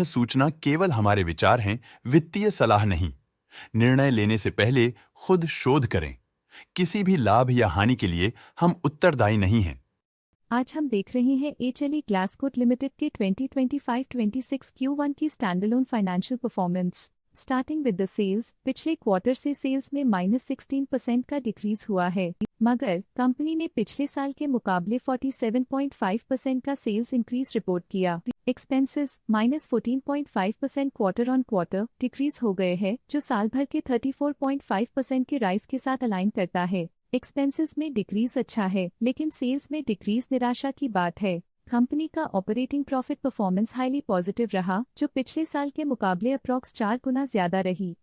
सूचना केवल हमारे विचार हैं, वित्तीय सलाह नहीं। निर्णय लेने से पहले खुद शोध करें। किसी भी लाभ या हानि के लिए हम उत्तरदायी नहीं हैं। आज हम देख रहे हैं एचएलई ग्लासकोट लिमिटेड के 2025-26 Q1 की standalone financial performance. Starting with the sales, पिछले क्वार्टर से सेल्स में -16% का डिक्रीज हुआ है, मगर कंपनी ने पिछले साल के मुकाबले 47.5% का सेल्स इंक्रीज रिपोर्ट किया। Expenses -14.5% quarter on quarter decrease हो गए हैं, जो साल भर के 34.5% के राइज के साथ अलाइन करता है। एक्सपेंसेस में डिक्रीज अच्छा है, लेकिन सेल्स में डिक्रीज निराशा की बात है। कंपनी का operating profit performance highly positive रहा, जो पिछले साल के मुकाबले अप्रॉक्स 4 गुना ज्यादा रही।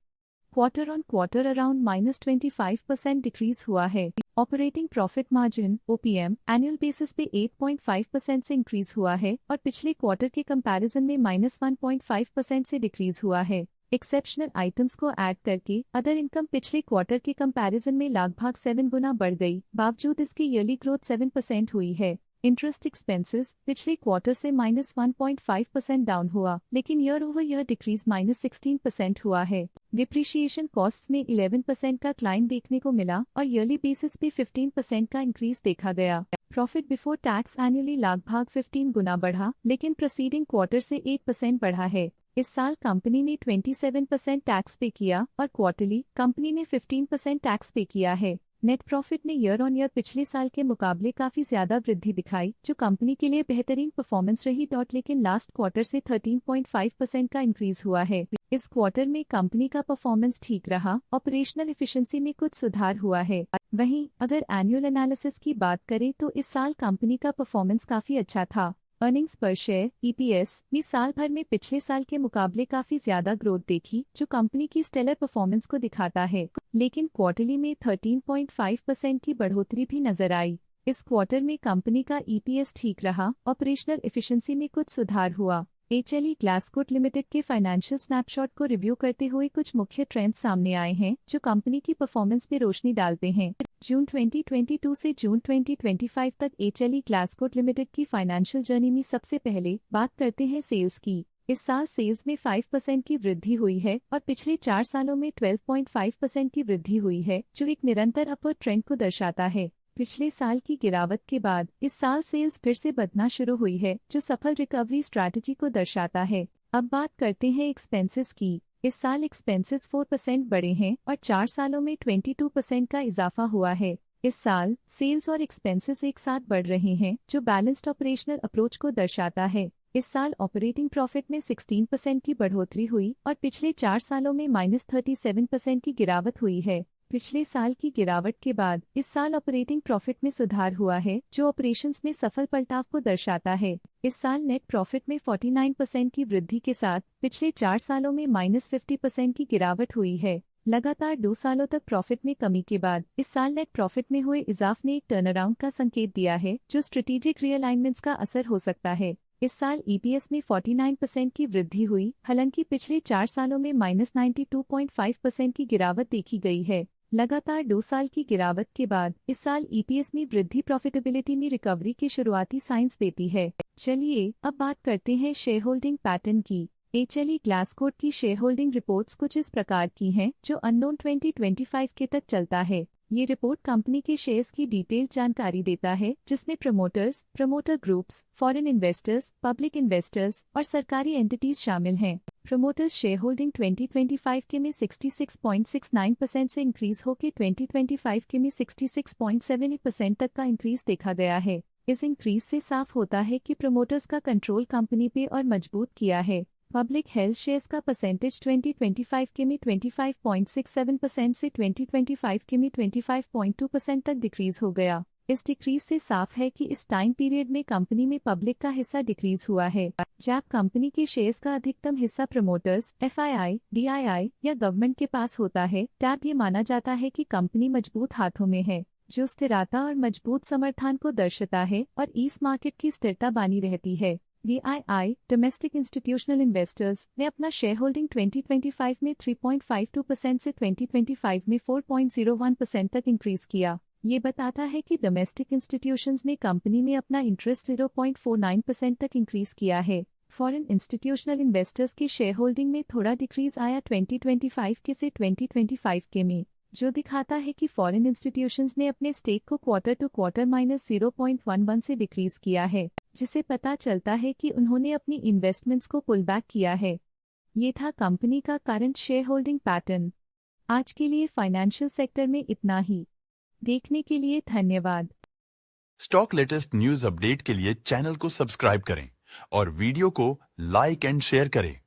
Quarter on quarter around -25% decrease हुआ है। Operating profit margin (OPM) annual basis पे 8.5% से इंक्रीज हुआ है और पिछले क्वार्टर के कंपैरिजन में -1.5% से डिक्रीज हुआ है। एक्सेप्शनल आइटम्स को ऐड करके अदर इनकम पिछले क्वार्टर के कंपैरिजन में लगभग 7 गुना बढ़ गई, बावजूद इसकी ईयरली ग्रोथ 7% हुई है। इंटरेस्ट एक्सपेंसेस पिछले क्वार्टर से -1.5% डाउन हुआ, लेकिन ईयर ओवर ईयर डिक्रीज -16% हुआ है। डिप्रिशिएशन कॉस्ट में 11% का क्लाइम देखने को मिला और ईयरली बेसिस पे 15% का इंक्रीज देखा गया। प्रॉफिट बिफोर टैक्स एनुअली लगभग 15 गुना बढ़ा, लेकिन प्रीसीडिंग क्वार्टर से 8% बढ़ा है। इस साल कंपनी ने 27% टैक्स पे किया और क्वार्टरली कंपनी ने 15% टैक्स पे किया है। नेट प्रॉफिट ने ईयर ऑन ईयर पिछले साल के मुकाबले काफी ज्यादा वृद्धि दिखाई, जो कंपनी के लिए बेहतरीन परफॉर्मेंस रही। लेकिन लास्ट क्वार्टर से 13.5% का इंक्रीज हुआ है। इस क्वार्टर में कंपनी का परफॉर्मेंस ठीक रहा, ऑपरेशनल एफिशिएंसी में कुछ सुधार हुआ है। वहीं अगर एनुअल एनालिसिस की बात करें तो इस साल कंपनी का परफॉर्मेंस काफी अच्छा था। अर्निंग्स पर शेयर (EPS) में साल भर में पिछले साल के मुकाबले काफी ज्यादा ग्रोथ देखी, जो कंपनी की स्टेलर परफॉर्मेंस को दिखाता है। लेकिन क्वार्टरली में 13.5% की बढ़ोतरी भी नजर आई। इस क्वार्टर में कंपनी का EPS ठीक रहा, ऑपरेशनल एफिशिएंसी में कुछ सुधार हुआ। एचएलई ग्लासकोट लिमिटेड के फाइनेंशियल स्नैपशॉट को रिव्यू करते हुए कुछ मुख्य ट्रेंड्स सामने आए हैं, जो कंपनी की परफॉर्मेंस पे रोशनी डालते हैं। जून 2022 से जून 2025 तक एचएलई ग्लासकोट लिमिटेड की फाइनेंशियल जर्नी में सबसे पहले बात करते हैं सेल्स की। इस साल सेल्स में 5% की वृद्धि हुई है और पिछले 4 सालों में 12.5% की वृद्धि हुई है, जो एक निरंतर अपवर्ड ट्रेंड को दर्शाता है। पिछले साल की गिरावट के बाद इस साल सेल्स फिर से बढ़ना शुरू हुई है, जो सफल रिकवरी स्ट्रैटेजी को दर्शाता है। अब बात करते हैं एक्सपेंसेस की। इस साल एक्सपेंसेस 4% बढ़े हैं और 4 सालों में 22% का इजाफा हुआ है। इस साल सेल्स और एक्सपेंसेस एक साथ बढ़ रहे हैं, जो बैलेंस्ड ऑपरेशनल अप्रोच को दर्शाता है। इस साल ऑपरेटिंग प्रॉफिट में 16% की बढ़ोतरी हुई और पिछले 4 सालों में -37% की गिरावट हुई है। पिछले साल की गिरावट के बाद इस साल ऑपरेटिंग प्रॉफिट में सुधार हुआ है, जो ऑपरेशंस में सफल पलटाव को दर्शाता है। इस साल नेट प्रॉफिट में 49% की वृद्धि के साथ पिछले 4 सालों में -50% की गिरावट हुई है। लगातार 2 सालों तक प्रॉफिट में कमी के बाद इस साल नेट प्रॉफिट में हुए इजाफ ने एक टर्नअराउंड का संकेत दिया है, जो स्ट्रेटेजिक रीअलाइनमेंट्स का असर हो सकता है। इस साल EPS में 49% की वृद्धि हुई, हालांकि पिछले 4 सालों में -92.5% की गिरावट देखी गई है। लगातार 2 साल की गिरावट के बाद इस साल EPS में वृद्धि प्रॉफिटेबिलिटी में रिकवरी के शुरुआती साइंस देती है। चलिए अब बात करते हैं शेयर होल्डिंग पैटर्न की। एचएलई ग्लासकोट की शेयर होल्डिंग रिपोर्ट्स कुछ इस प्रकार की हैं, जो अननोन 2025 के तक चलता है। ये रिपोर्ट कंपनी के शेयर्स की डिटेल्ड जानकारी देता है, जिसमें promoters, promoter groups, foreign investors, public investors और सरकारी एंटिटीज शामिल हैं। प्रमोटर्स शेयर होल्डिंग 2025 के में 66.69% से इंक्रीज होकर 2025 के में 66.78% तक का इंक्रीज देखा गया है। इस इंक्रीज से साफ होता है कि प्रमोटर्स का कंट्रोल कंपनी पे और मजबूत किया है। पब्लिक हेल्थ शेयर्स का परसेंटेज 2025 के में 25.67% से 2025 के में 25.2% तक डिक्रीज हो गया। इस डिक्रीज से साफ है कि इस टाइम पीरियड में कंपनी में पब्लिक का हिस्सा डिक्रीज हुआ है। जब कंपनी के शेयर्स का अधिकतम हिस्सा प्रमोटर्स, FII, DII या गवर्नमेंट के पास होता है, तब ये माना जाता है कि कंपनी मजबूत हाथों में है, जो स्थिरता और मजबूत समर्थन को दर्शाता है और इस मार्केट की स्थिरता बनी रहती है। DII डोमेस्टिक इंस्टीट्यूशनल इन्वेस्टर्स ने अपना शेयर होल्डिंग 2025 में 3.52% से 2025 में 4.01% तक इंक्रीज किया। ये बताता है कि डोमेस्टिक इंस्टीट्यूशंस ने कंपनी में अपना इंटरेस्ट 0.49% तक इंक्रीज किया है। फॉरेन इंस्टीट्यूशनल इन्वेस्टर्स की शेयर होल्डिंग में थोड़ा डिक्रीज आया 2025 के से 2025 के में, जो दिखाता है कि फॉरेन इंस्टीट्यूशंस ने अपने स्टेक को क्वार्टर टू क्वार्टर -0.11 से डिक्रीज किया है, जिसे पता चलता है कि उन्होंने अपनी इन्वेस्टमेंट्स को पुल बैक किया है। ये था कंपनी का करंट शेयर होल्डिंग पैटर्न। आज के लिए फाइनेंशियल सेक्टर में इतना ही। देखने के लिए धन्यवाद। स्टॉक लेटेस्ट न्यूज अपडेट के लिए चैनल को सब्सक्राइब करें और वीडियो को लाइक एंड शेयर करें।